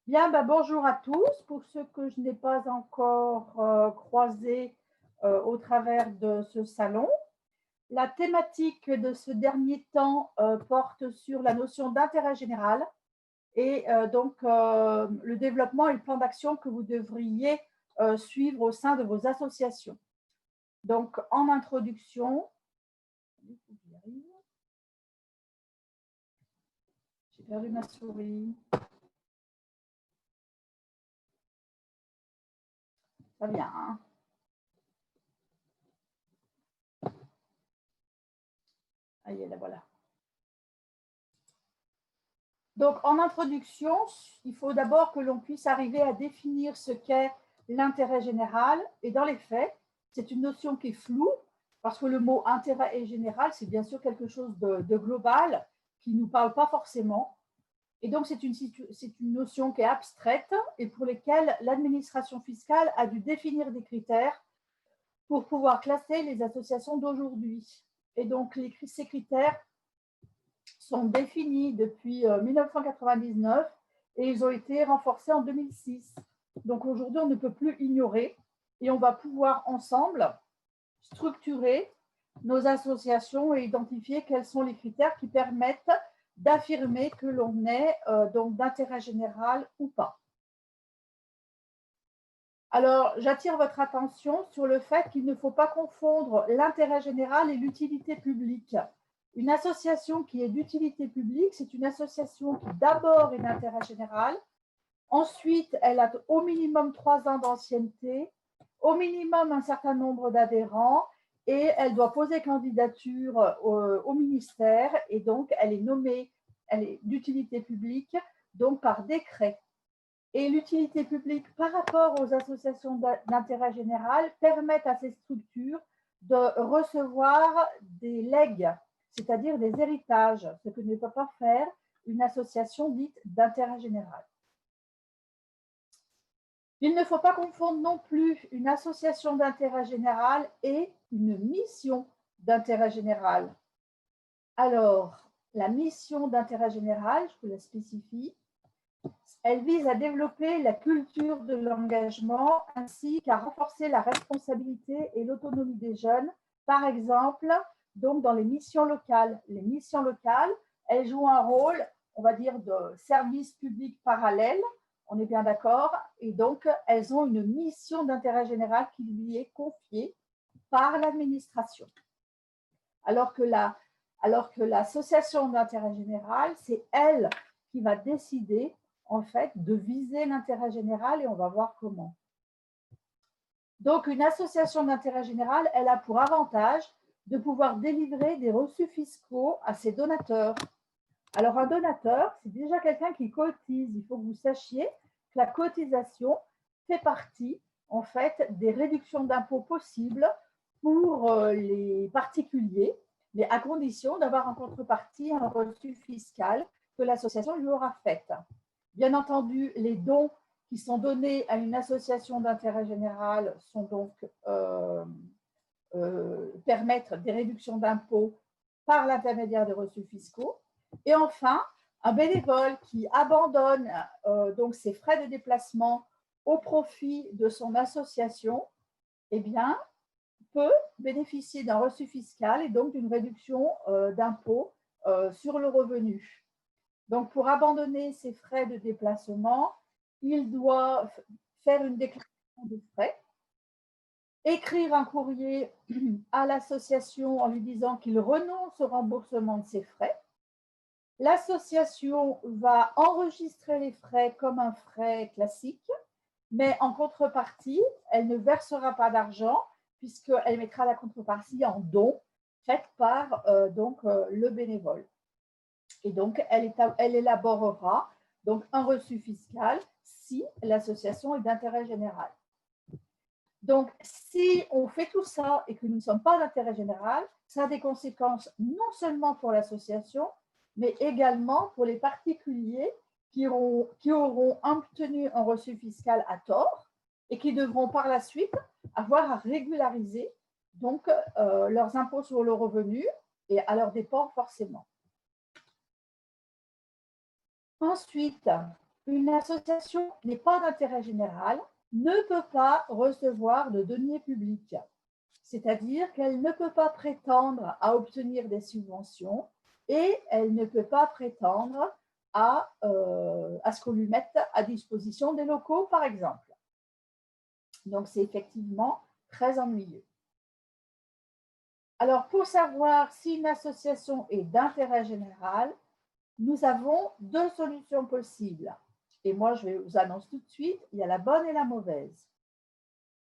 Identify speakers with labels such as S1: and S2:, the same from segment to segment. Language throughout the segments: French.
S1: Bien, bonjour à tous. Pour ceux que je n'ai pas encore croisés au travers de ce salon, la thématique de ce dernier temps porte sur la notion d'intérêt général et le développement et le plan d'action que vous devriez suivre au sein de vos associations. Donc, en introduction, j'ai perdu ma souris. Ça vient, hein? Ah, y est, là, voilà. Donc, en introduction, il faut d'abord que l'on puisse arriver à définir ce qu'est l'intérêt général. Et dans les faits, c'est une notion qui est floue, parce que le mot intérêt général, c'est bien sûr quelque chose de global, qui ne nous parle pas forcément. Et donc, c'est une notion qui est abstraite et pour lesquelles l'administration fiscale a dû définir des critères pour pouvoir classer les associations d'aujourd'hui. Et donc, ces critères sont définis depuis 1999 et ils ont été renforcés en 2006. Donc aujourd'hui, on ne peut plus ignorer et on va pouvoir ensemble structurer nos associations et identifier quels sont les critères qui permettent d'affirmer que l'on est donc d'intérêt général ou pas. Alors, j'attire votre attention sur le fait qu'il ne faut pas confondre l'intérêt général et l'utilité publique. Une association qui est d'utilité publique, c'est une association qui d'abord est d'intérêt général, ensuite elle a au minimum 3 ans d'ancienneté, au minimum un certain nombre d'adhérents et elle doit poser candidature au ministère et donc elle est nommée, elle est d'utilité publique, donc par décret. Et l'utilité publique par rapport aux associations d'intérêt général permettent à ces structures de recevoir des legs, c'est-à-dire des héritages, ce que ne peut pas faire une association dite d'intérêt général. Il ne faut pas confondre non plus une association d'intérêt général et une mission d'intérêt général. Alors, la mission d'intérêt général, je vous la spécifie, elle vise à développer la culture de l'engagement ainsi qu'à renforcer la responsabilité et l'autonomie des jeunes, par exemple, donc dans les missions locales. Les missions locales, elles jouent un rôle, on va dire, de service public parallèle, on est bien d'accord, et donc elles ont une mission d'intérêt général qui lui est confiée par l'administration. Alors que l'association d'intérêt général, c'est elle qui va décider en fait de viser l'intérêt général et on va voir comment. Donc, une association d'intérêt général, elle a pour avantage de pouvoir délivrer des reçus fiscaux à ses donateurs. Alors, un donateur, c'est déjà quelqu'un qui cotise. Il faut que vous sachiez que la cotisation fait partie, en fait, des réductions d'impôts possibles pour les particuliers, mais à condition d'avoir en contrepartie un reçu fiscal que l'association lui aura fait. Bien entendu, les dons qui sont donnés à une association d'intérêt général sont donc permettre des réductions d'impôts par l'intermédiaire des reçus fiscaux. Et enfin, un bénévole qui abandonne donc ses frais de déplacement au profit de son association, eh bien, peut bénéficier d'un reçu fiscal et donc d'une réduction d'impôt sur le revenu. Donc, pour abandonner ses frais de déplacement, il doit faire une déclaration de frais, écrire un courrier à l'association en lui disant qu'il renonce au remboursement de ses frais. L'association va enregistrer les frais comme un frais classique, mais en contrepartie, elle ne versera pas d'argent puisqu'elle mettra la contrepartie en don faite par le bénévole. Et donc, elle élaborera donc un reçu fiscal si l'association est d'intérêt général. Donc, si on fait tout ça et que nous ne sommes pas d'intérêt général, ça a des conséquences non seulement pour l'association, mais également pour les particuliers qui auront obtenu un reçu fiscal à tort et qui devront par la suite avoir à régulariser donc leurs impôts sur le revenu et à leurs dépens forcément. Ensuite, Une association qui n'est pas d'intérêt général ne peut pas recevoir de deniers publics, c'est-à-dire qu'elle ne peut pas prétendre à obtenir des subventions et elle ne peut pas prétendre à ce qu'on lui mette à disposition des locaux, par exemple. Donc, c'est effectivement très ennuyeux. Alors, pour savoir si une association est d'intérêt général, nous avons deux solutions possibles. Et moi, je vous annonce tout de suite, il y a la bonne et la mauvaise.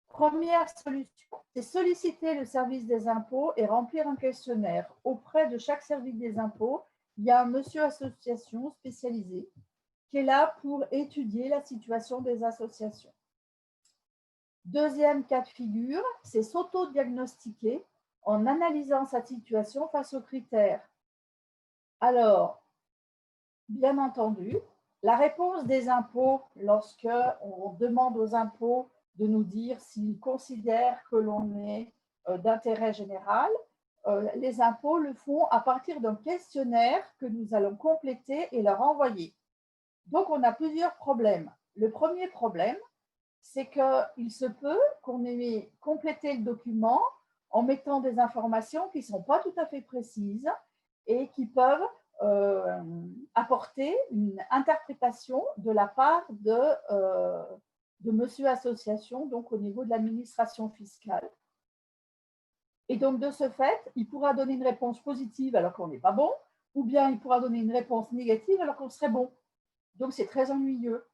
S1: Première solution, c'est solliciter le service des impôts et remplir un questionnaire. Auprès de chaque service des impôts, il y a un monsieur association spécialisé qui est là pour étudier la situation des associations. Deuxième cas de figure, c'est s'auto-diagnostiquer en analysant sa situation face aux critères. Alors, bien entendu, la réponse des impôts, lorsqu'on demande aux impôts de nous dire s'ils considèrent que l'on est d'intérêt général, les impôts le font à partir d'un questionnaire que nous allons compléter et leur envoyer. Donc, on a plusieurs problèmes. Le premier problème, c'est qu'il se peut qu'on ait complété le document en mettant des informations qui ne sont pas tout à fait précises et qui peuvent apporter une interprétation de la part de monsieur association, donc au niveau de l'administration fiscale. Et donc, de ce fait, il pourra donner une réponse positive alors qu'on n'est pas bon, ou bien il pourra donner une réponse négative alors qu'on serait bon. Donc, c'est très ennuyeux.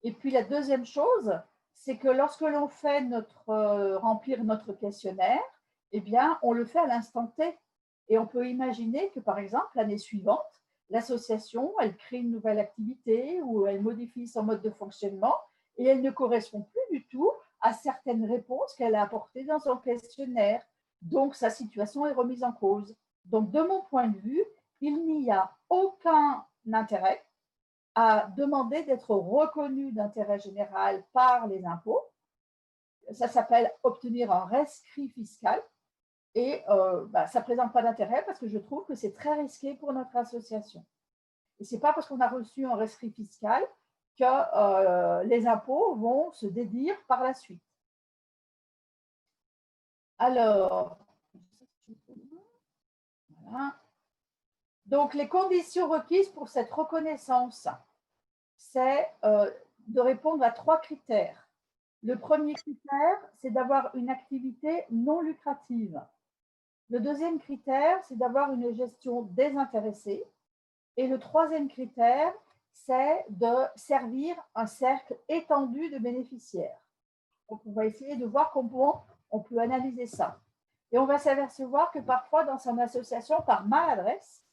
S1: Et puis, la deuxième chose, c'est que lorsque l'on fait remplir notre questionnaire, eh bien, on le fait à l'instant T. Et on peut imaginer que, par exemple, l'année suivante, l'association, elle crée une nouvelle activité ou elle modifie son mode de fonctionnement et elle ne correspond plus du tout à certaines réponses qu'elle a apportées dans son questionnaire. Donc, sa situation est remise en cause. Donc, de mon point de vue, il n'y a aucun intérêt à demander d'être reconnu d'intérêt général par les impôts. Ça s'appelle obtenir un rescrit fiscal. Et ça ne présente pas d'intérêt parce que je trouve que c'est très risqué pour notre association. Et ce n'est pas parce qu'on a reçu un rescrit fiscal que les impôts vont se dédire par la suite. Alors, voilà. Donc, les conditions requises pour cette reconnaissance, c'est de répondre à 3 critères. Le premier critère, c'est d'avoir une activité non lucrative. Le deuxième critère, c'est d'avoir une gestion désintéressée. Et le troisième critère, c'est de servir un cercle étendu de bénéficiaires. Donc, on va essayer de voir comment on peut analyser ça. Et on va s'apercevoir que parfois, dans son association, par maladresse,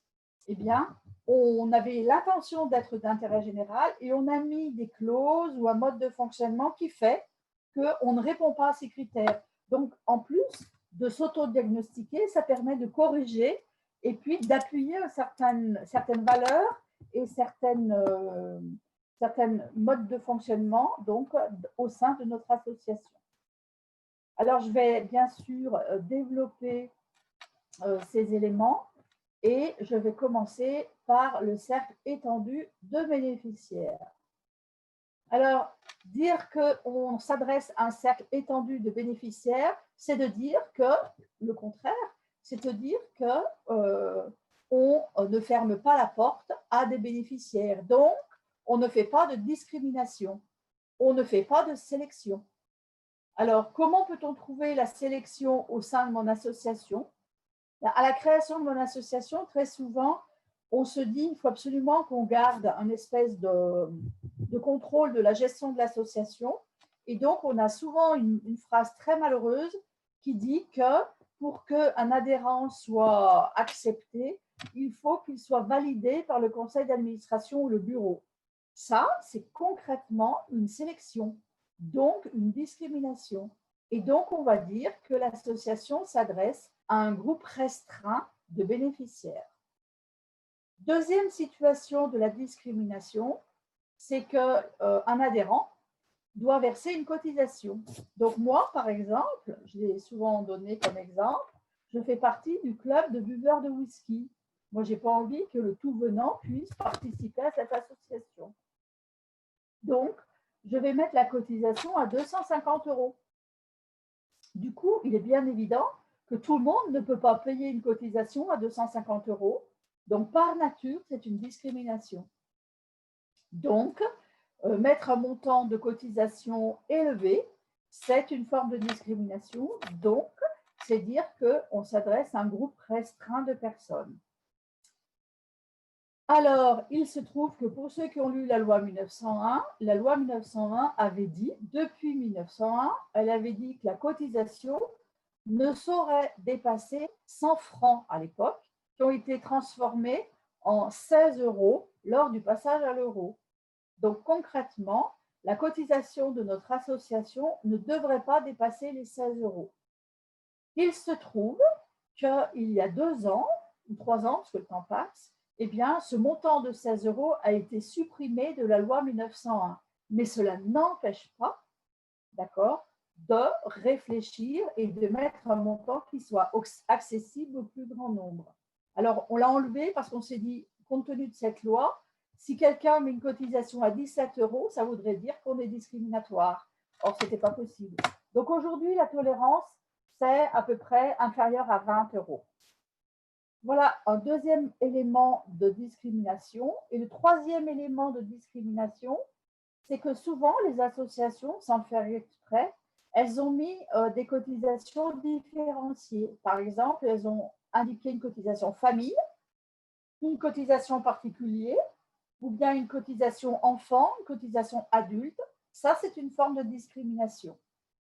S1: eh bien, on avait l'intention d'être d'intérêt général et on a mis des clauses ou un mode de fonctionnement qui fait qu'on ne répond pas à ces critères. Donc, en plus de s'auto-diagnostiquer, ça permet de corriger et puis d'appuyer certaines valeurs et certaines modes de fonctionnement donc, au sein de notre association. Alors, je vais bien sûr développer ces éléments et je vais commencer par le cercle étendu de bénéficiaires. Alors, dire qu'on s'adresse à un cercle étendu de bénéficiaires, c'est de dire que, le contraire, c'est de dire qu'on ne ferme pas la porte à des bénéficiaires. Donc, on ne fait pas de discrimination, on ne fait pas de sélection. Alors, comment peut-on trouver la sélection au sein de mon association? À la création de mon association, très souvent, on se dit qu'il faut absolument qu'on garde un espèce de contrôle de la gestion de l'association. Et donc, on a souvent une phrase très malheureuse qui dit que pour qu'un adhérent soit accepté, il faut qu'il soit validé par le conseil d'administration ou le bureau. Ça, c'est concrètement une sélection, donc une discrimination. Et donc, on va dire que l'association s'adresse à un groupe restreint de bénéficiaires. Deuxième situation de la discrimination, c'est qu'un adhérent doit verser une cotisation. Donc moi, par exemple, je l'ai souvent donné comme exemple, je fais partie du club de buveurs de whisky. Moi, je n'ai pas envie que le tout venant puisse participer à cette association. Donc, je vais mettre la cotisation à 250 €. Du coup, il est bien évident que tout le monde ne peut pas payer une cotisation à 250 €. Donc, par nature, c'est une discrimination. Donc, mettre un montant de cotisation élevé, c'est une forme de discrimination. Donc, c'est dire qu'on s'adresse à un groupe restreint de personnes. Alors, il se trouve que pour ceux qui ont lu la loi 1901, la loi 1901 avait dit, depuis 1901, elle avait dit que la cotisation ne saurait dépasser 100 francs à l'époque, qui ont été transformés en 16 € lors du passage à l'euro. Donc concrètement, la cotisation de notre association ne devrait pas dépasser les 16 €. Il se trouve qu'il y a 2 ans, ou 3 ans, parce que le temps passe, eh bien, ce montant de 16 € a été supprimé de la loi 1901. Mais cela n'empêche pas, d'accord, de réfléchir et de mettre un montant qui soit accessible au plus grand nombre. Alors, on l'a enlevé parce qu'on s'est dit, compte tenu de cette loi, si quelqu'un met une cotisation à 17 €, ça voudrait dire qu'on est discriminatoire. Or, ce n'était pas possible. Donc aujourd'hui, la tolérance, c'est à peu près inférieur à 20 €. Voilà un deuxième élément de discrimination. Et le troisième élément de discrimination, c'est que souvent, les associations, sans faire exprès, elles ont mis des cotisations différenciées. Par exemple, elles ont indiqué une cotisation famille, une cotisation particulier, ou bien une cotisation enfant, une cotisation adulte. Ça, c'est une forme de discrimination.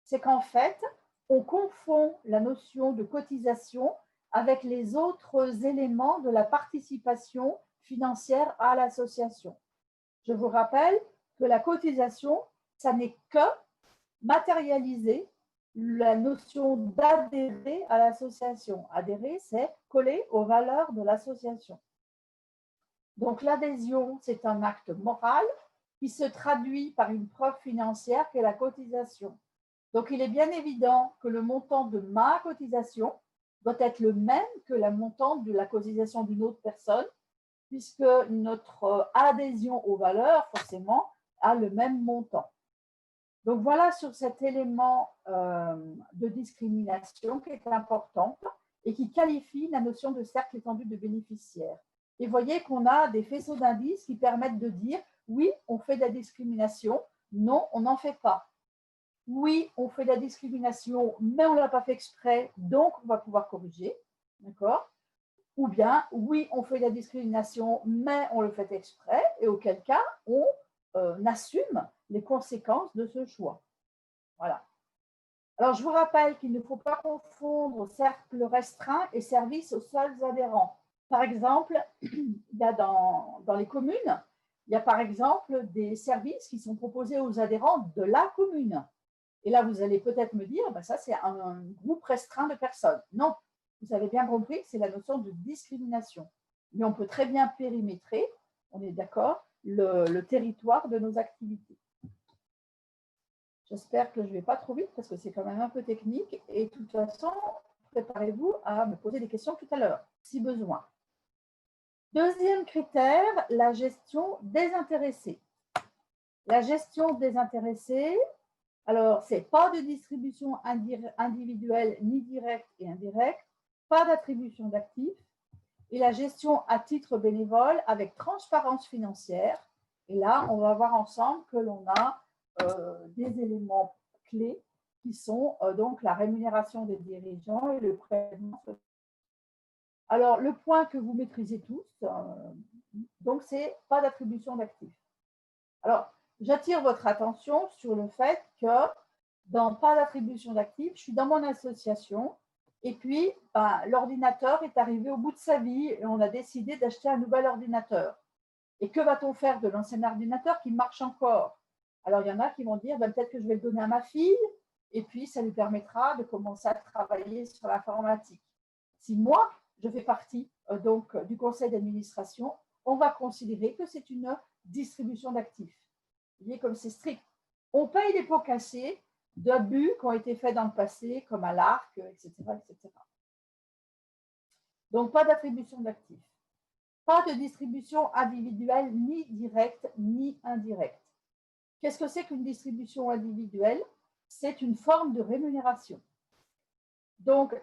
S1: C'est qu'en fait, on confond la notion de cotisation avec les autres éléments de la participation financière à l'association. Je vous rappelle que la cotisation, ça n'est que matérialiser la notion d'adhérer à l'association. Adhérer, c'est coller aux valeurs de l'association. Donc l'adhésion, c'est un acte moral qui se traduit par une preuve financière qu'est la cotisation. Donc il est bien évident que le montant de ma cotisation doit être le même que le montant de la cotisation d'une autre personne, puisque notre adhésion aux valeurs, forcément, a le même montant. Donc voilà sur cet élément de discrimination qui est important et qui qualifie la notion de cercle étendu de bénéficiaires. Et vous voyez qu'on a des faisceaux d'indices qui permettent de dire oui, on fait de la discrimination, non, on n'en fait pas. Oui, on fait de la discrimination, mais on ne l'a pas fait exprès, donc on va pouvoir corriger. D'accord? Ou bien, oui, on fait de la discrimination, mais on le fait exprès, et auquel cas, on assume les conséquences de ce choix. Voilà. Alors, je vous rappelle qu'il ne faut pas confondre cercle restreint et service aux seuls adhérents. Par exemple, il y a dans les communes, il y a par exemple des services qui sont proposés aux adhérents de la commune. Et là, vous allez peut-être me dire, ben ça, c'est un groupe restreint de personnes. Non, vous avez bien compris que c'est la notion de discrimination. Mais on peut très bien périmétrer, on est d'accord, le territoire de nos activités. J'espère que je ne vais pas trop vite parce que c'est quand même un peu technique. Et de toute façon, préparez-vous à me poser des questions tout à l'heure, si besoin. Deuxième critère, la gestion désintéressée. La gestion désintéressée, alors, c'est pas de distribution individuelle, ni directe et indirecte, pas d'attribution d'actifs, et la gestion à titre bénévole avec transparence financière. Et là, on va voir ensemble que l'on a des éléments clés qui sont donc la rémunération des dirigeants et le prélèvement. Alors, le point que vous maîtrisez tous, donc c'est pas d'attribution d'actifs. Alors, j'attire votre attention sur le fait que dans pas d'attribution d'actifs, je suis dans mon association et puis l'ordinateur est arrivé au bout de sa vie et on a décidé d'acheter un nouvel ordinateur. Et que va-t-on faire de l'ancien ordinateur qui marche encore? Alors, il y en a qui vont dire peut-être que je vais le donner à ma fille et puis ça lui permettra de commencer à travailler sur l'informatique. Si moi, je fais partie donc du conseil d'administration, on va considérer que c'est une distribution d'actifs. Vous voyez comme c'est strict. On paye les pots cassés d'abus qui ont été faits dans le passé, comme à l'ARC, etc., etc. Donc, pas d'attribution d'actifs. Pas de distribution individuelle, ni directe, ni indirecte. Qu'est-ce que c'est qu'une distribution individuelle? C'est une forme de rémunération. Donc,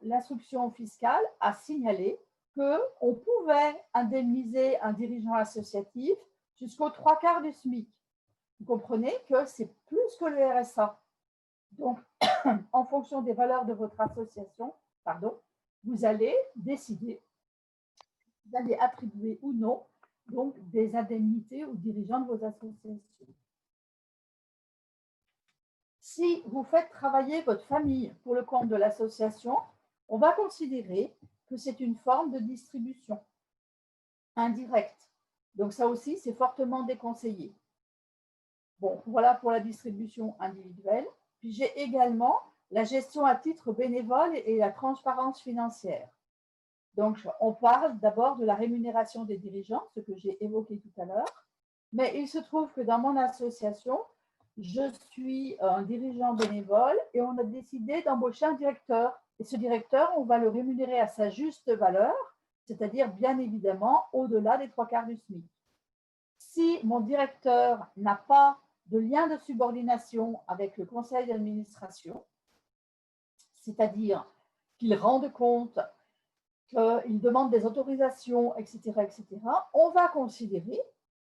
S1: l'instruction fiscale a signalé qu'on pouvait indemniser un dirigeant associatif jusqu'aux 3/4 du SMIC. Vous comprenez que c'est plus que le RSA. Donc, en fonction des valeurs de votre association, vous allez décider, vous allez attribuer ou non donc, des indemnités aux dirigeants de vos associations. Si vous faites travailler votre famille pour le compte de l'association, on va considérer que c'est une forme de distribution indirecte. Donc ça aussi, c'est fortement déconseillé. Bon, voilà pour la distribution individuelle. Puis j'ai également la gestion à titre bénévole et la transparence financière. Donc, on parle d'abord de la rémunération des dirigeants, ce que j'ai évoqué tout à l'heure. Mais il se trouve que dans mon association, je suis un dirigeant bénévole et on a décidé d'embaucher un directeur. Et ce directeur, on va le rémunérer à sa juste valeur, c'est-à-dire bien évidemment au-delà des 3/4 du SMIC. Si mon directeur n'a pas de lien de subordination avec le conseil d'administration, c'est-à-dire qu'il rende compte, qu'il demande des autorisations, etc., on va considérer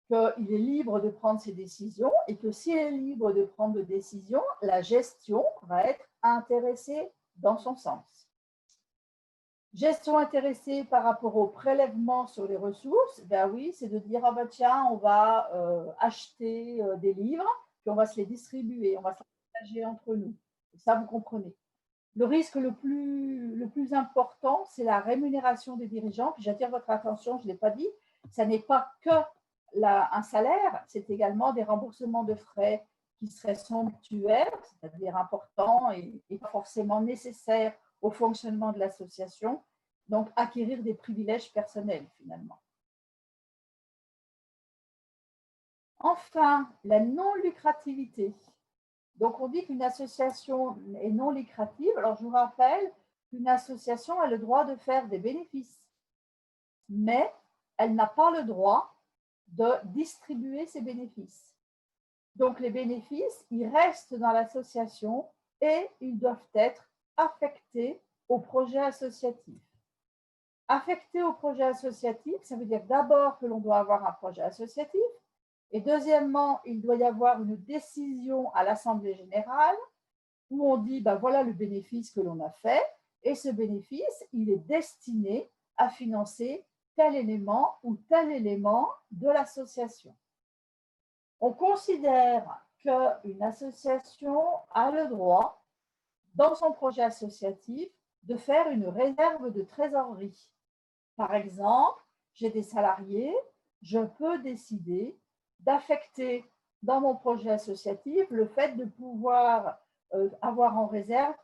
S1: qu'il est libre de prendre ses décisions et que s'il est libre de prendre des décisions, la gestion va être intéressée dans son sens. Gestion intéressée par rapport au prélèvement sur les ressources, ben oui, c'est de dire, ah ben tiens, on va acheter des livres, puis on va se les distribuer, on va se les partager entre nous. Et ça, vous comprenez. Le risque le plus important, c'est la rémunération des dirigeants. Puis j'attire votre attention, je ne l'ai pas dit, ça n'est pas que un salaire, c'est également des remboursements de frais qui seraient somptuaires, c'est-à-dire importants et pas forcément nécessaires au fonctionnement de l'association, donc acquérir des privilèges personnels finalement. Enfin, la non-lucrativité. Donc, on dit qu'une association est non lucrative. Alors, je vous rappelle qu'une association a le droit de faire des bénéfices, mais elle n'a pas le droit de distribuer ses bénéfices. Donc, les bénéfices, ils restent dans l'association et ils doivent être affectés au projet associatif. Affectés au projet associatif, ça veut dire d'abord que l'on doit avoir un projet associatif, et deuxièmement, il doit y avoir une décision à l'Assemblée générale où on dit, ben voilà le bénéfice que l'on a fait, et ce bénéfice, il est destiné à financer tel élément ou tel élément de l'association. On considère qu'une association a le droit, dans son projet associatif, de faire une réserve de trésorerie. Par exemple, j'ai des salariés, je peux décider d'affecter dans mon projet associatif le fait de pouvoir avoir en réserve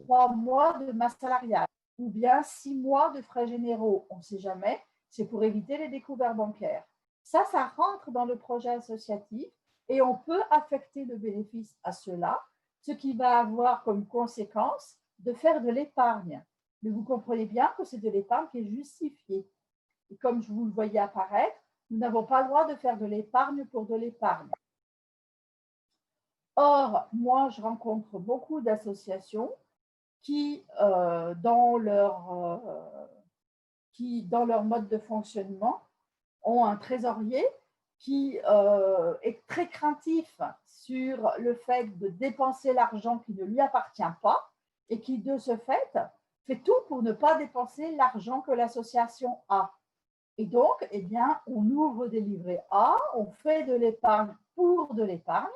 S1: 3 mois de masse salariale ou bien 6 mois de frais généraux. On ne sait jamais, c'est pour éviter les découvertes bancaires. Ça rentre dans le projet associatif et on peut affecter le bénéfice à cela, ce qui va avoir comme conséquence de faire de l'épargne. Mais vous comprenez bien que c'est de l'épargne qui est justifiée. Et comme je vous le voyais apparaître, nous n'avons pas le droit de faire de l'épargne pour de l'épargne. Or, moi, je rencontre beaucoup d'associations qui, dans leur mode de fonctionnement, ont un trésorier qui est très craintif sur le fait de dépenser l'argent qui ne lui appartient pas et qui, de ce fait tout pour ne pas dépenser l'argent que l'association a. Et donc, eh bien, on ouvre des livrets A, on fait de l'épargne pour de l'épargne,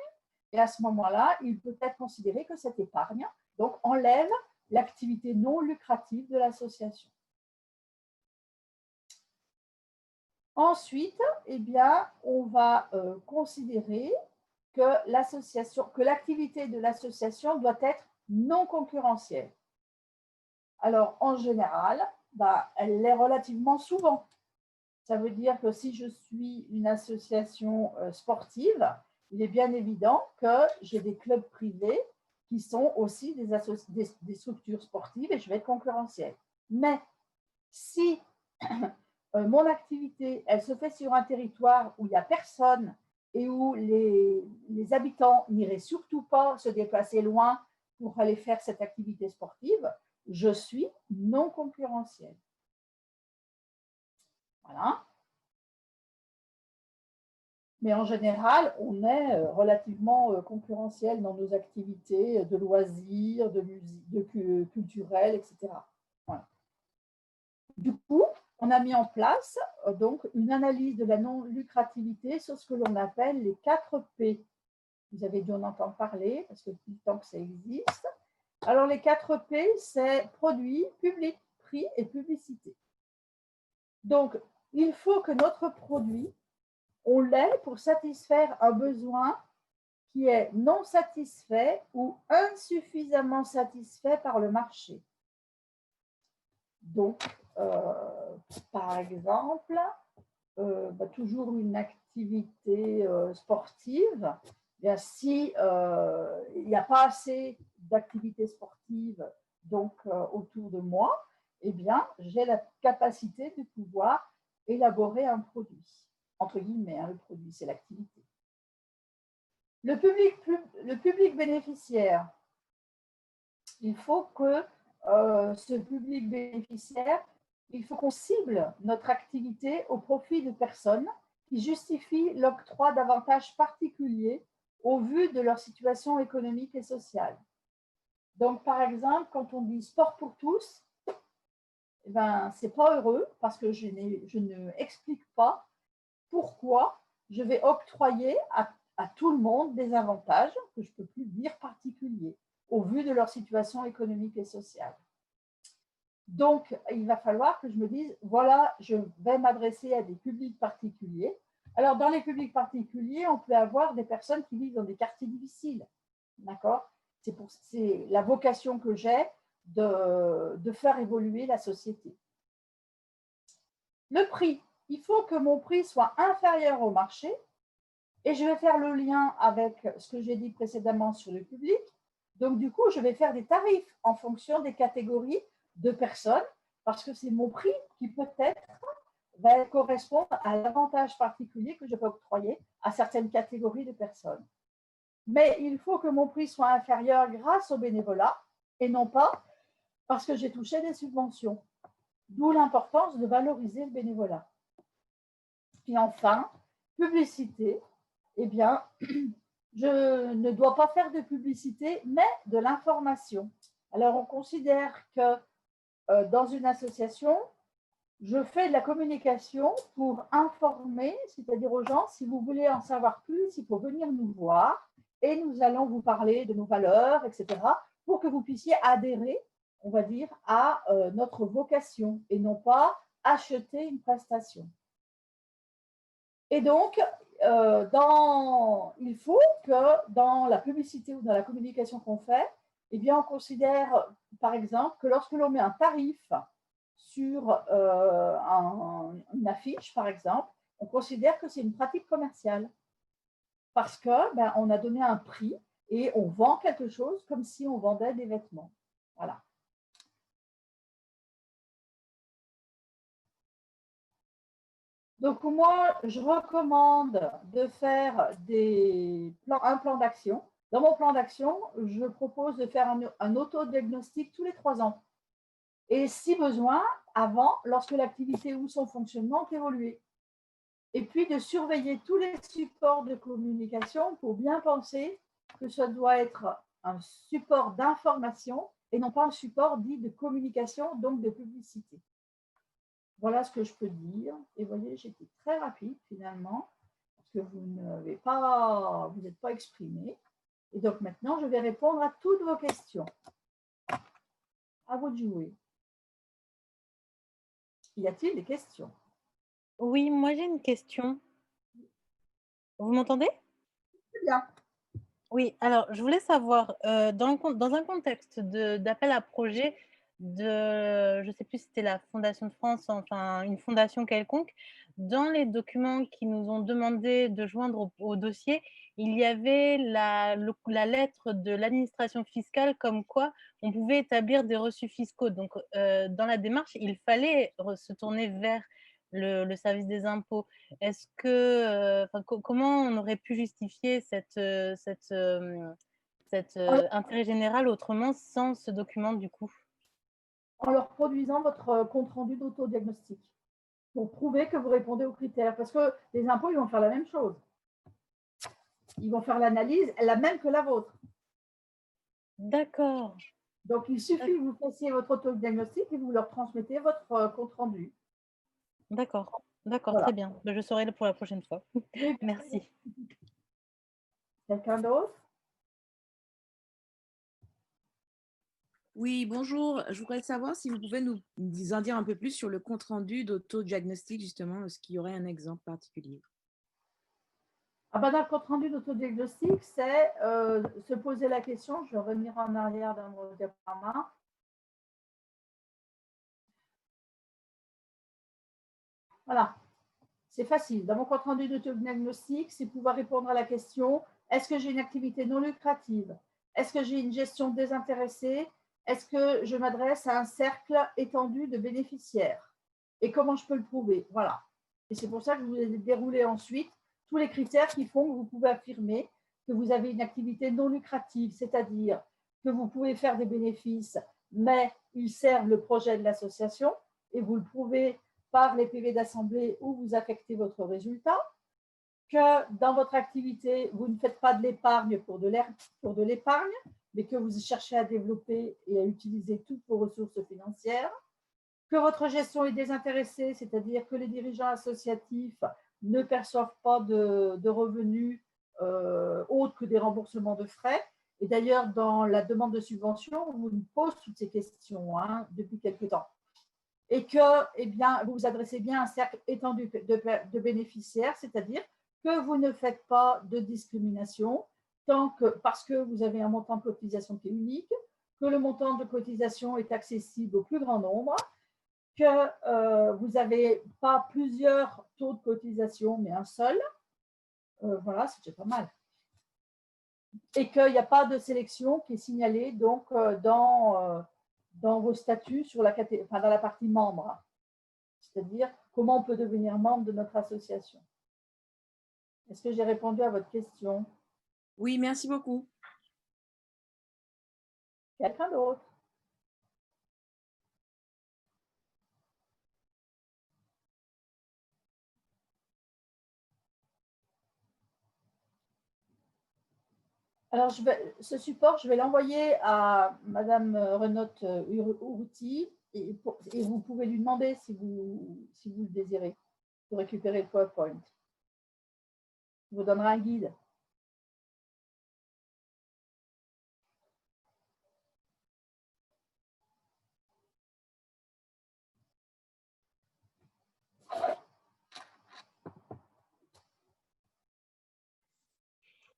S1: et à ce moment-là, il peut être considéré que cette épargne donc, enlève l'activité non lucrative de l'association. Ensuite, eh bien, on va considérer que l'activité de l'association doit être non concurrentielle. Alors, en général, elle l'est relativement souvent. Ça veut dire que si je suis une association sportive, il est bien évident que j'ai des clubs privés qui sont aussi des structures sportives et je vais être concurrentielle. Mais si mon activité, elle se fait sur un territoire où il n'y a personne et où les habitants n'iraient surtout pas se déplacer loin pour aller faire cette activité sportive, je suis non concurrentielle. Voilà. Mais en général, on est relativement concurrentiel dans nos activités de loisirs, de musique, de culturelles, etc. Voilà. Du coup, on a mis en place donc une analyse de la non-lucrativité sur ce que l'on appelle les 4 P. Vous avez dû en entendre parler parce que depuis le temps que ça existe. Alors, les 4 P, c'est produit, public, prix et publicité. Donc, il faut que notre produit, on l'ait pour satisfaire un besoin qui est non satisfait ou insuffisamment satisfait par le marché. Donc, par exemple, toujours une activité sportive, bien, si il n'y a pas assez d'activités sportives donc, autour de moi, eh bien, j'ai la capacité de pouvoir élaborer un produit. Entre guillemets, le produit, c'est l'activité. Le public bénéficiaire, il faut que ce public bénéficiaire, il faut qu'on cible notre activité au profit de personnes qui justifient l'octroi d'avantages particuliers au vu de leur situation économique et sociale. Donc, par exemple, quand on dit sport pour tous, eh ben, ce n'est pas heureux parce que je ne explique pas pourquoi je vais octroyer à tout le monde des avantages que je ne peux plus dire particuliers au vu de leur situation économique et sociale. Donc, il va falloir que je me dise, voilà, je vais m'adresser à des publics particuliers. Alors, dans les publics particuliers, on peut avoir des personnes qui vivent dans des quartiers difficiles. D'accord ? C'est la vocation que j'ai de faire évoluer la société. Le prix. Il faut que mon prix soit inférieur au marché. Et je vais faire le lien avec ce que j'ai dit précédemment sur le public. Donc, du coup, je vais faire des tarifs en fonction des catégories de personnes parce que c'est mon prix qui peut-être va correspondre à l'avantage particulier que je peux octroyer à certaines catégories de personnes. Mais il faut que mon prix soit inférieur grâce au bénévolat et non pas parce que j'ai touché des subventions. D'où l'importance de valoriser le bénévolat. Puis enfin, publicité. Eh bien, je ne dois pas faire de publicité, mais de l'information. Alors, on considère que dans une association, je fais de la communication pour informer, c'est-à-dire aux gens, si vous voulez en savoir plus, il faut venir nous voir et nous allons vous parler de nos valeurs, etc., pour que vous puissiez adhérer, on va dire, à notre vocation et non pas acheter une prestation. Et donc, il faut que dans la publicité ou dans la communication qu'on fait, eh bien, on considère, par exemple, que lorsque l'on met un tarif sur une affiche, par exemple, on considère que c'est une pratique commerciale parce qu'on a donné un prix et on vend quelque chose comme si on vendait des vêtements. Voilà. Donc, moi, je recommande de faire un plan d'action. Dans mon plan d'action, je propose de faire un autodiagnostic tous les 3 ans. Et si besoin, avant, lorsque l'activité ou son fonctionnement ont évolué. Et puis de surveiller tous les supports de communication pour bien penser que ça doit être un support d'information et non pas un support dit de communication, donc de publicité. Voilà ce que je peux dire. Et vous voyez, j'étais très rapide finalement, parce que vous n'êtes pas exprimé. Et donc maintenant, je vais répondre à toutes vos questions. À vous de jouer. Y a-t-il des questions?
S2: Oui, moi j'ai une question. Vous m'entendez?
S1: Très bien.
S2: Oui, alors je voulais savoir, dans un contexte d'appel à projet je ne sais plus si c'était la Fondation de France, enfin une fondation quelconque, dans les documents qui nous ont demandé de joindre au dossier, il y avait la lettre de l'administration fiscale comme quoi on pouvait établir des reçus fiscaux. Donc, dans la démarche, il fallait se tourner vers le service des impôts. Est-ce que, comment on aurait pu justifier cet intérêt général autrement sans ce document du coup?
S1: En leur produisant votre compte-rendu d'autodiagnostic pour prouver que vous répondez aux critères. Parce que les impôts, ils vont faire la même chose. Ils vont faire l'analyse, la même que la vôtre.
S2: D'accord.
S1: Donc, il suffit que vous fassiez votre autodiagnostic et vous leur transmettez votre compte-rendu.
S2: D'accord, d'accord,
S1: Voilà.
S2: très bien. Ben, je saurai pour la prochaine fois.
S1: Oui,
S2: Merci.
S1: quelqu'un d'autre?
S3: Oui, bonjour. Je voudrais savoir si vous pouvez nous en dire un peu plus sur le compte-rendu d'autodiagnostic, justement, est-ce qu'il y aurait un exemple particulier?
S1: Ah ben, dans le compte-rendu d'autodiagnostic, c'est se poser la question, je vais revenir en arrière dans mon diaporama. Voilà, c'est facile. Dans mon compte-rendu d'autodiagnostic, c'est pouvoir répondre à la question, est-ce que j'ai une activité non lucrative? Est-ce que j'ai une gestion désintéressée? Est-ce que je m'adresse à un cercle étendu de bénéficiaires? Et comment je peux le prouver? Voilà. Et c'est pour ça que je vous ai déroulé ensuite tous les critères qui font que vous pouvez affirmer que vous avez une activité non lucrative, c'est-à-dire que vous pouvez faire des bénéfices, mais ils servent le projet de l'association et vous le prouvez par les PV d'assemblée où vous affectez votre résultat, que dans votre activité, vous ne faites pas de l'épargne pour de l'épargne, mais que vous cherchez à développer et à utiliser toutes vos ressources financières, que votre gestion est désintéressée, c'est-à-dire que les dirigeants associatifs ne perçoivent pas de revenus autres que des remboursements de frais. Et d'ailleurs, dans la demande de subvention, on vous pose toutes ces questions depuis quelques temps. Et que eh bien, vous vous adressez bien à un cercle étendu de bénéficiaires, c'est-à-dire que vous ne faites pas de discrimination parce que vous avez un montant de cotisation qui est unique, que le montant de cotisation est accessible au plus grand nombre, que vous n'avez pas plusieurs taux de cotisation, mais un seul. Voilà, c'est déjà pas mal. Et qu'il n'y a pas de sélection qui est signalée donc, dans vos statuts sur dans la partie membre. C'est-à-dire comment on peut devenir membre de notre association. Est-ce que j'ai répondu à votre question?
S3: Oui, merci beaucoup.
S1: Quelqu'un d'autre? Alors, ce support, je vais l'envoyer à Madame Renotte Urruti et vous pouvez lui demander si vous le désirez pour récupérer le PowerPoint. Je vous donnerai un guide.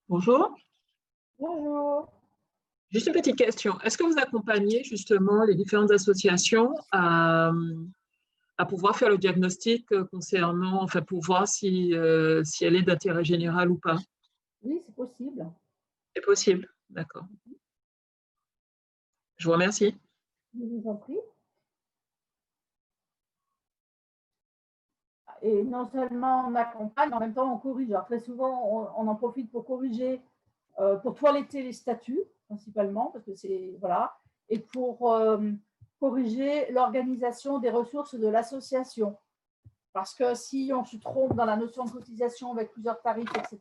S4: Bonjour.
S1: Bonjour.
S4: Juste une petite question. Est-ce que vous accompagnez justement les différentes associations à pouvoir faire le diagnostic concernant, enfin, pour voir si elle est d'intérêt général ou pas?
S1: Oui, c'est possible.
S4: C'est possible, d'accord. Je vous remercie.
S1: Je vous en prie. Et non seulement on accompagne, mais en même temps on corrige. Alors, très souvent, on en profite pour corriger, pour toiletter les statuts, principalement, parce que c'est, voilà, et pour corriger l'organisation des ressources de l'association. Parce que si on se trompe dans la notion de cotisation avec plusieurs tarifs, etc.,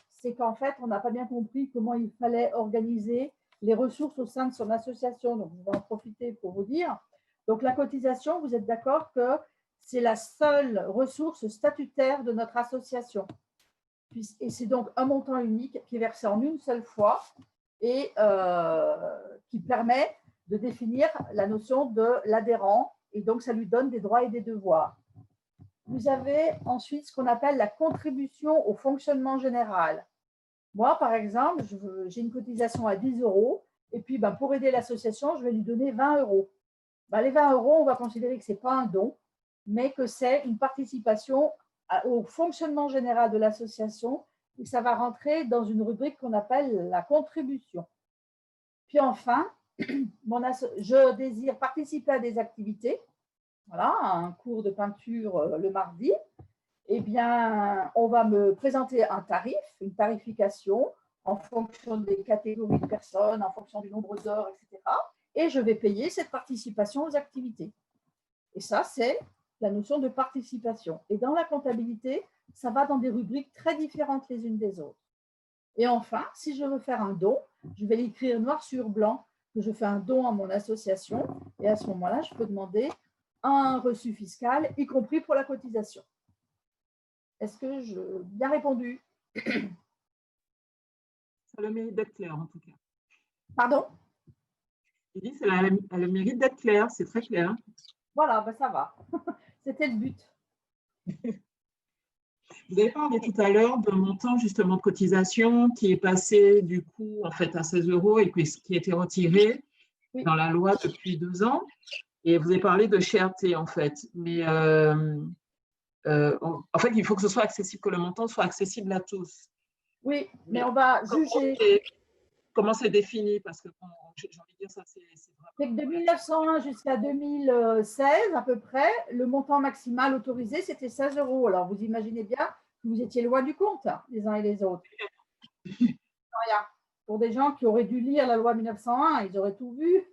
S1: c'est qu'en fait, on n'a pas bien compris comment il fallait organiser les ressources au sein de son association. Donc, je vais en profiter pour vous dire. Donc, la cotisation, vous êtes d'accord que c'est la seule ressource statutaire de notre association. Et c'est donc un montant unique qui est versé en une seule fois et qui permet de définir la notion de l'adhérent. Et donc, ça lui donne des droits et des devoirs. Vous avez ensuite ce qu'on appelle la contribution au fonctionnement général. Moi, par exemple, j'ai une cotisation à 10 € et puis pour aider l'association, je vais lui donner 20 €. Les 20 €, on va considérer que ce n'est pas un don, mais que c'est une participation au fonctionnement général de l'association et ça va rentrer dans une rubrique qu'on appelle la contribution. Puis enfin, je désire participer à des activités. voilà, un cours de peinture le mardi, eh bien, on va me présenter un tarif, une tarification en fonction des catégories de personnes, en fonction du nombre d'heures, etc. Et je vais payer cette participation aux activités. Et ça, c'est la notion de participation. Et dans la comptabilité, ça va dans des rubriques très différentes les unes des autres. Et enfin, si je veux faire un don, je vais l'écrire noir sur blanc que je fais un don à mon association. Et à ce moment-là, je peux demander un reçu fiscal, y compris pour la cotisation. Est-ce que je bien répondu?
S4: Ça a le mérite d'être clair, en tout cas.
S1: Pardon?
S4: Je dis, ça a le mérite d'être clair, c'est très clair.
S1: Voilà, ben ça va. C'était le but.
S4: Vous avez parlé tout à l'heure d'un montant justement de cotisation qui est passé du coup en fait à 16 € et qui a été retiré
S1: Oui.
S4: dans la loi depuis 2 ans. Et vous avez parlé de cherté en fait. Mais en fait, il faut que ce soit accessible, que le montant soit accessible à tous.
S1: Oui, mais on va juger.
S4: Comment c'est défini? Parce que j'ai envie de dire ça, c'est
S1: C'est que de 1901 jusqu'à 2016, à peu près, le montant maximal autorisé, c'était 16 €. Alors, vous imaginez bien que vous étiez loin du compte, les uns et les autres. Rien. Pour des gens qui auraient dû lire la loi 1901, ils auraient tout vu.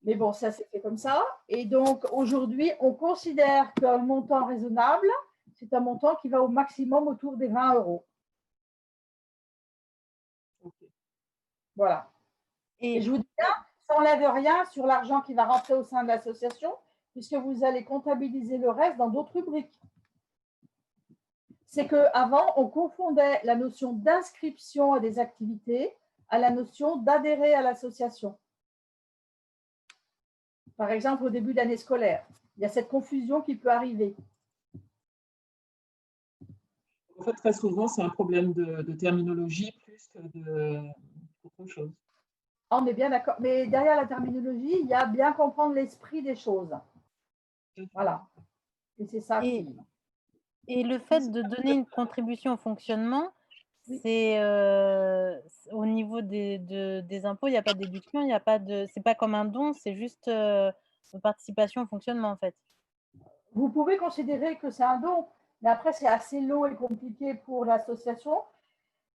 S1: Mais bon, ça s'est fait comme ça. Et donc, aujourd'hui, on considère qu'un montant raisonnable, c'est un montant qui va au maximum autour des 20 €. Voilà. Et je vous dis bien, ça n'enlève rien sur l'argent qui va rentrer au sein de l'association, puisque vous allez comptabiliser le reste dans d'autres rubriques. C'est qu'avant, on confondait la notion d'inscription à des activités à la notion d'adhérer à l'association. Par exemple, au début de l'année scolaire, il y a cette confusion qui peut arriver.
S4: En fait, très souvent, c'est un problème de terminologie plus que d'autre chose.
S1: On est bien d'accord. Mais derrière la terminologie, il y a bien comprendre l'esprit des choses. Voilà. Et c'est ça qui…
S2: Et le fait de donner une contribution au fonctionnement,
S1: Oui.
S2: c'est au niveau des impôts, il n'y a pas de déduction, il n'y a pas de, c'est pas comme un don, c'est juste une participation au fonctionnement en fait.
S1: Vous pouvez considérer que c'est un don, mais après, c'est assez long et compliqué pour l'association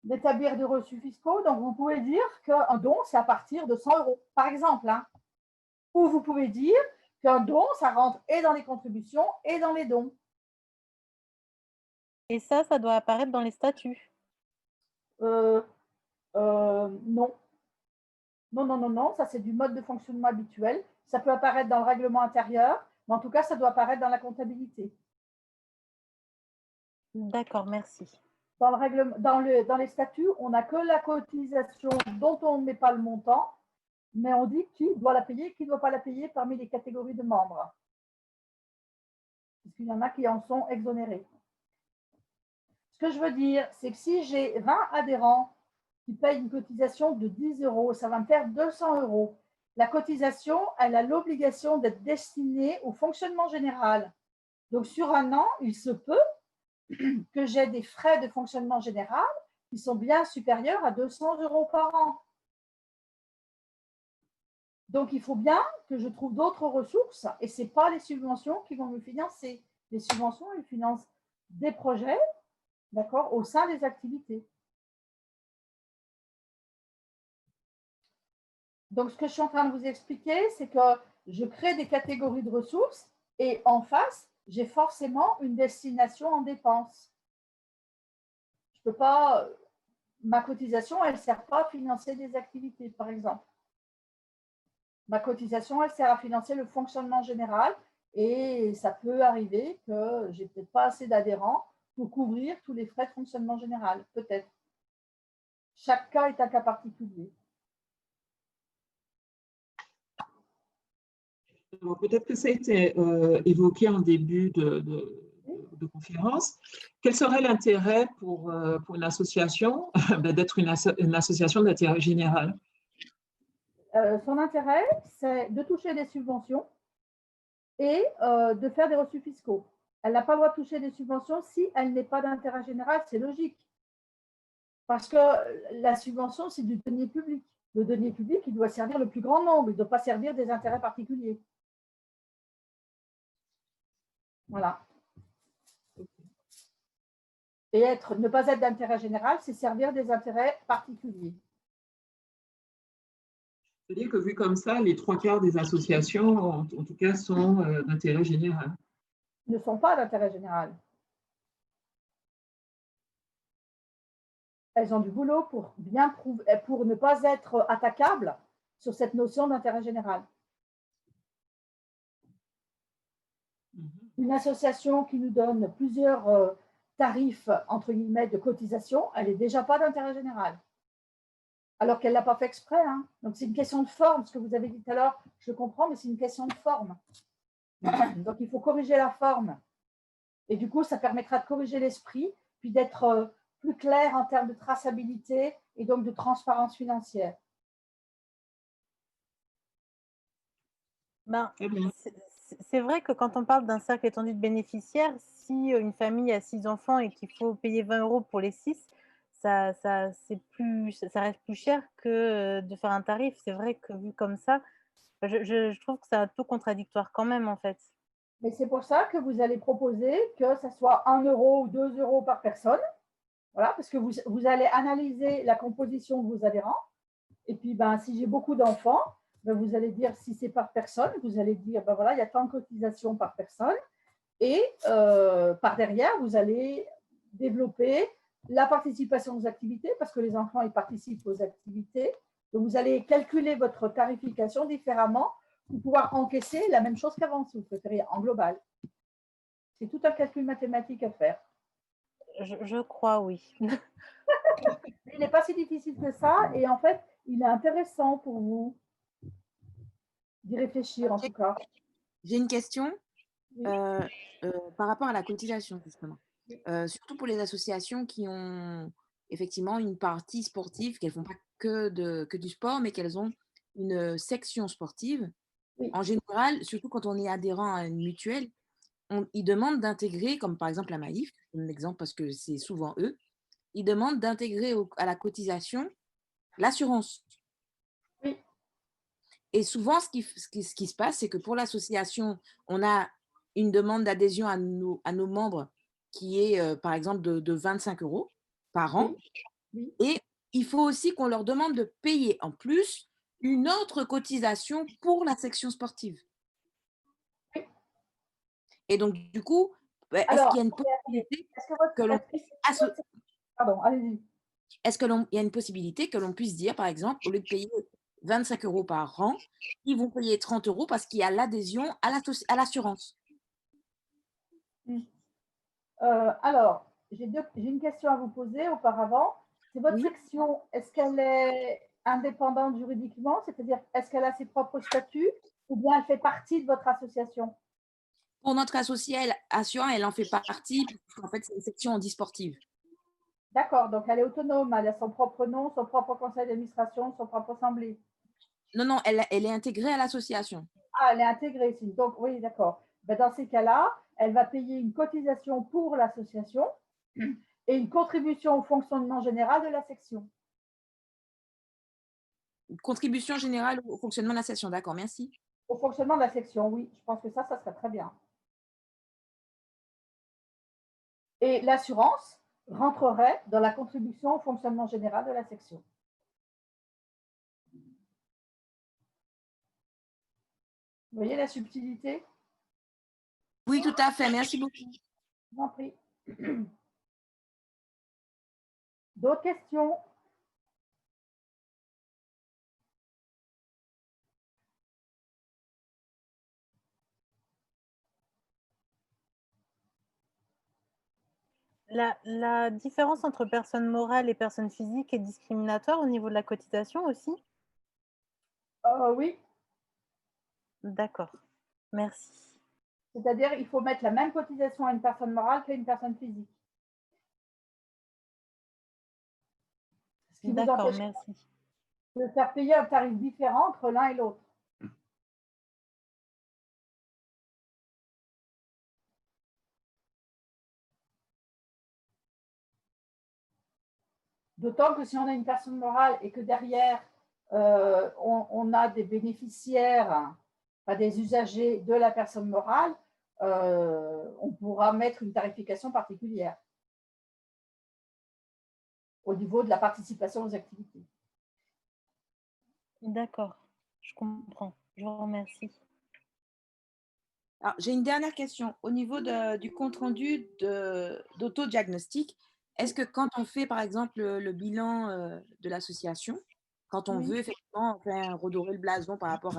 S1: d'établir des reçus fiscaux. Donc, vous pouvez dire qu'un don, c'est à partir de 100 €, par exemple. Hein. Ou vous pouvez dire qu'un don, ça rentre et dans les contributions et dans les dons.
S2: Et ça doit apparaître dans les statuts.
S1: Non. Non, non, non, non, ça c'est du mode de fonctionnement habituel. Ça peut apparaître dans le règlement intérieur, mais en tout cas, ça doit apparaître dans la comptabilité.
S2: D'accord, merci.
S1: Dans les statuts, on n'a que la cotisation dont on ne met pas le montant, mais on dit qui doit la payer, qui ne doit pas la payer parmi les catégories de membres. Parce qu'il y en a qui en sont exonérés. Ce que je veux dire, c'est que si j'ai 20 adhérents qui payent une cotisation de 10 €, ça va me faire 200 €. La cotisation, elle a l'obligation d'être destinée au fonctionnement général. Donc, sur un an, il se peut que j'ai des frais de fonctionnement général qui sont bien supérieurs à 200 € par an. Donc, il faut bien que je trouve d'autres ressources et ce n'est pas les subventions qui vont me financer. Les subventions, elles financent des projets, d'accord, au sein des activités. Donc, ce que je suis en train de vous expliquer, c'est que je crée des catégories de ressources et en face, j'ai forcément une destination en dépenses. Je ne peux pas, ma cotisation, elle ne sert pas à financer des activités, par exemple. Ma cotisation, elle sert à financer le fonctionnement général et ça peut arriver que je n'ai peut-être pas assez d'adhérents pour couvrir tous les frais de fonctionnement général, peut-être. Chaque cas est un cas particulier.
S4: Peut-être que ça a été évoqué en début de conférence. Quel serait l'intérêt pour une association d'être une association d'intérêt général?
S1: Son intérêt, c'est de toucher des subventions et de faire des reçus fiscaux. Elle n'a pas le droit de toucher des subventions si elle n'est pas d'intérêt général, c'est logique. Parce que la subvention, c'est du denier public. Le denier public, il doit servir le plus grand nombre, il ne doit pas servir des intérêts particuliers. Voilà. Et ne pas être d'intérêt général, c'est servir des intérêts particuliers.
S4: C'est-à-dire que vu comme ça, les 3/4 des associations, en tout cas, sont d'intérêt général.
S1: Ne sont pas d'intérêt général. Elles ont du boulot pour bien prouver, pour ne pas être attaquables sur cette notion d'intérêt général. Une association qui nous donne plusieurs tarifs, entre guillemets, de cotisation, elle n'est déjà pas d'intérêt général. Alors qu'elle ne l'a pas fait exprès. Hein. Donc, c'est une question de forme. Ce que vous avez dit tout à l'heure, je comprends, mais c'est une question de forme. Donc, il faut corriger la forme. Et du coup, ça permettra de corriger l'esprit, puis d'être plus clair en termes de traçabilité et donc de transparence financière.
S2: Ben, c'est vrai que quand on parle d'un cercle étendu de bénéficiaires, si une famille a 6 enfants et qu'il faut payer 20 € pour les 6, ça reste plus cher que de faire un tarif. C'est vrai que vu comme ça, je trouve que c'est un peu contradictoire quand même, en fait.
S1: Mais c'est pour ça que vous allez proposer que ça soit 1 € ou 2 € par personne. Voilà, parce que vous allez analyser la composition de vos adhérents. Et puis, si j'ai beaucoup d'enfants, vous allez dire, si c'est par personne, vous allez dire, voilà, il y a tant de cotisations par personne. Et par derrière, vous allez développer la participation aux activités, parce que les enfants, ils participent aux activités. Donc, vous allez calculer votre tarification différemment pour pouvoir encaisser la même chose qu'avant, si vous préférez, en global. C'est tout un calcul mathématique à faire.
S2: Je crois, oui.
S1: Il n'est pas si difficile que ça, et en fait, il est intéressant pour vous d'y réfléchir, en tout cas.
S3: J'ai une question par rapport à la cotisation, justement. Surtout pour les associations qui ont effectivement une partie sportive, qu'elles ne font pas que du sport, mais qu'elles ont une section sportive.
S1: Oui.
S3: En général, surtout quand on est adhérent à une mutuelle, ils demandent d'intégrer, comme par exemple la Maïf, je donne l'exemple parce que c'est souvent eux, ils demandent d'intégrer à la cotisation l'assurance.
S1: Oui.
S3: Et souvent, ce qui se passe, c'est que pour l'association, on a une demande d'adhésion à nos membres qui est, par exemple, de 25 € par an.
S1: Oui.
S3: Et il faut aussi qu'on leur demande de payer en plus une autre cotisation pour la section sportive.
S1: Oui.
S3: Et donc, du coup, est-ce qu'il y a une possibilité que l'on...
S1: Pardon, allez-y.
S3: Est-ce qu'il y a une possibilité que l'on puisse dire, par exemple, au lieu de payer 25 € par an, ils vont payer 30 € parce qu'il y a l'adhésion à l'assurance?
S1: Alors, j'ai une question à vous poser auparavant. C'est votre section, est-ce qu'elle est indépendante juridiquement? C'est-à-dire, est-ce qu'elle a ses propres statuts ou bien elle fait partie de votre association?
S3: Pour notre association, elle en fait partie, parce qu'en fait, c'est une section handisportive.
S1: D'accord, donc elle est autonome, elle a son propre nom, son propre conseil d'administration, son propre assemblée.
S3: Non, elle est intégrée à l'association.
S1: Ah, elle est intégrée, donc oui, d'accord. Dans ces cas-là, elle va payer une cotisation pour l'association et une contribution au fonctionnement général de la section.
S3: Contribution générale au fonctionnement de la section, d'accord, merci.
S1: Au fonctionnement de la section, oui, je pense que ça serait très bien. Et l'assurance rentrerait dans la contribution au fonctionnement général de la section. Vous voyez la subtilité?
S3: Oui, tout à fait, merci beaucoup.
S1: Je vous en prie. D'autres questions?
S2: La différence entre personnes morales et personnes physiques est discriminatoire au niveau de la cotisation aussi?
S1: Oui.
S2: D'accord, merci.
S1: C'est-à-dire il faut mettre la même cotisation à une personne morale qu'à une personne physique.
S2: D'accord, merci.
S1: De faire payer un tarif différent entre l'un et l'autre. D'autant que si on a une personne morale et que derrière, on a des bénéficiaires, des usagers de la personne morale, on pourra mettre une tarification particulière au niveau de la participation aux activités.
S2: D'accord, je comprends. Je vous remercie.
S3: Alors, j'ai une dernière question. Au niveau du compte-rendu d'autodiagnostic, est-ce que quand on fait, par exemple, le bilan de l'association, quand on
S1: Oui.
S3: veut effectivement faire redorer le blason par rapport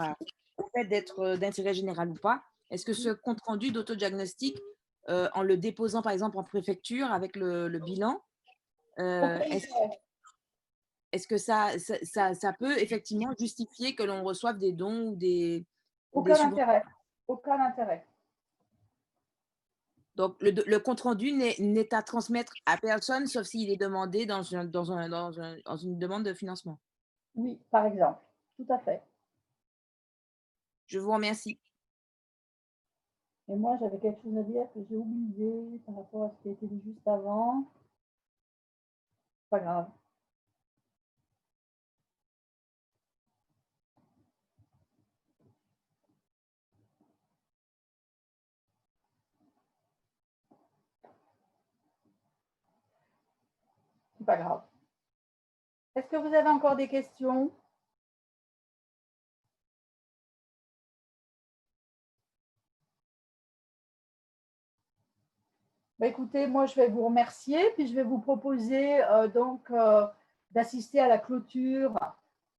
S3: au fait d'être d'intérêt général ou pas, est-ce que ce compte-rendu d'autodiagnostic, en le déposant, par exemple, en préfecture avec le bilan, est-ce que ça peut effectivement justifier que l'on reçoive des dons ou des
S1: Aucun
S3: subventions?
S1: intérêt. Aucun intérêt.
S3: Donc, le compte-rendu n'est à transmettre à personne, sauf s'il est demandé dans une demande de financement.
S1: Oui, par exemple. Tout à fait.
S3: Je vous remercie.
S1: Et moi, j'avais quelque chose à dire que j'ai oublié par rapport à ce qui a été dit juste avant. Pas grave. C'est pas grave. Est-ce que vous avez encore des questions? Bah, écoutez, moi, je vais vous remercier, puis je vais vous proposer d'assister à la clôture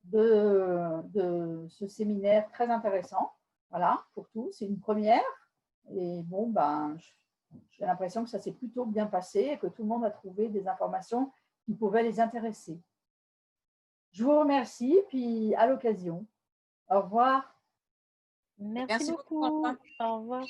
S1: de ce séminaire très intéressant. Voilà, pour tous, c'est une première. Et bon, ben, j'ai l'impression que ça s'est plutôt bien passé et que tout le monde a trouvé des informations qui pouvaient les intéresser. Je vous remercie, puis à l'occasion. Au revoir.
S2: Merci
S3: Merci
S2: beaucoup.
S3: beaucoup.
S2: Au revoir.